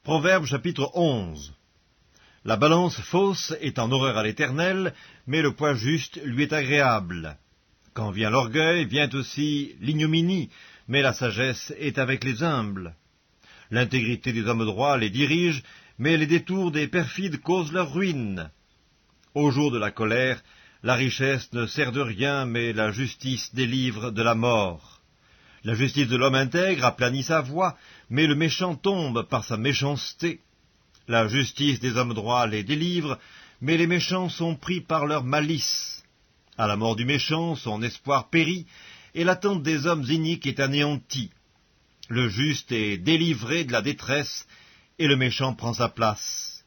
Proverbe chapitre 11. La balance fausse est en horreur à l'Éternel, mais le poids juste lui est agréable. Quand vient l'orgueil, vient aussi l'ignominie, mais la sagesse est avec les humbles. L'intégrité des hommes droits les dirige, mais les détours des perfides causent leur ruine. Au jour de la colère, la richesse ne sert de rien, mais la justice délivre de la mort. La justice de l'homme intègre aplanit sa voie, mais le méchant tombe par sa méchanceté. La justice des hommes droits les délivre, mais les méchants sont pris par leur malice. À la mort du méchant, son espoir périt, et l'attente des hommes iniques est anéantie. Le juste est délivré de la détresse, et le méchant prend sa place.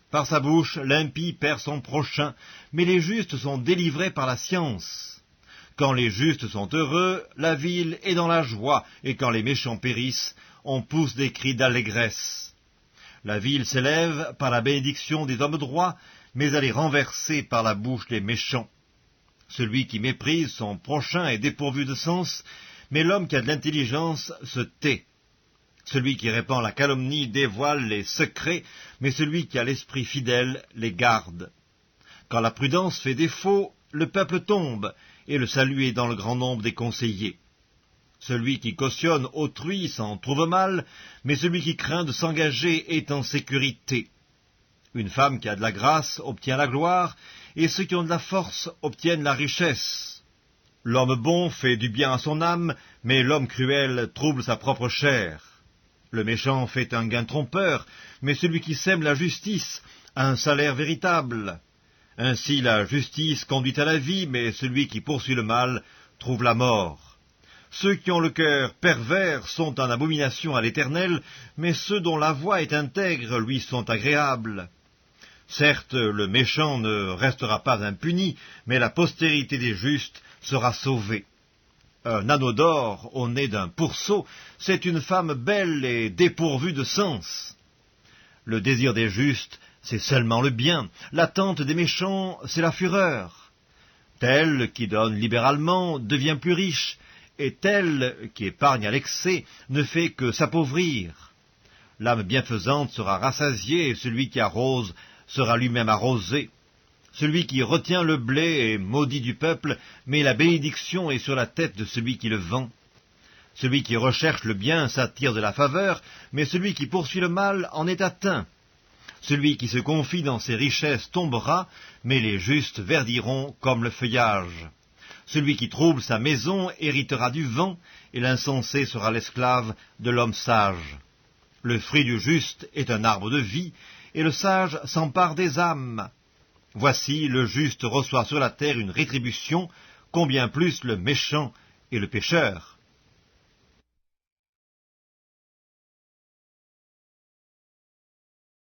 Par sa bouche, l'impie perd son prochain, mais les justes sont délivrés par la science. Quand les justes sont heureux, la ville est dans la joie, et quand les méchants périssent, on pousse des cris d'allégresse. La ville s'élève par la bénédiction des hommes droits, mais elle est renversée par la bouche des méchants. Celui qui méprise son prochain est dépourvu de sens, mais l'homme qui a de l'intelligence se tait. Celui qui répand la calomnie dévoile les secrets, mais celui qui a l'esprit fidèle les garde. Quand la prudence fait défaut, le peuple tombe, et le salut est dans le grand nombre des conseillers. Celui qui cautionne autrui s'en trouve mal, mais celui qui craint de s'engager est en sécurité. Une femme qui a de la grâce obtient la gloire, et ceux qui ont de la force obtiennent la richesse. L'homme bon fait du bien à son âme, mais l'homme cruel trouble sa propre chair. Le méchant fait un gain trompeur, mais celui qui sème la justice a un salaire véritable. Ainsi la justice conduit à la vie, mais celui qui poursuit le mal trouve la mort. Ceux qui ont le cœur pervers sont en abomination à l'Éternel, mais ceux dont la voix est intègre lui sont agréables. Certes, le méchant ne restera pas impuni, mais la postérité des justes sera sauvée. Un anneau d'or au nez d'un pourceau, c'est une femme belle et dépourvue de sens. Le désir des justes, c'est seulement le bien. L'attente des méchants, c'est la fureur. Tel qui donne libéralement devient plus riche, et tel qui épargne à l'excès ne fait que s'appauvrir. L'âme bienfaisante sera rassasiée, et celui qui arrose sera lui-même arrosé. Celui qui retient le blé est maudit du peuple, mais la bénédiction est sur la tête de celui qui le vend. Celui qui recherche le bien s'attire de la faveur, mais celui qui poursuit le mal en est atteint. Celui qui se confie dans ses richesses tombera, mais les justes verdiront comme le feuillage. Celui qui trouble sa maison héritera du vent, et l'insensé sera l'esclave de l'homme sage. Le fruit du juste est un arbre de vie, et le sage s'empare des âmes. Voici, le juste reçoit sur la terre une rétribution, combien plus le méchant et le pécheur.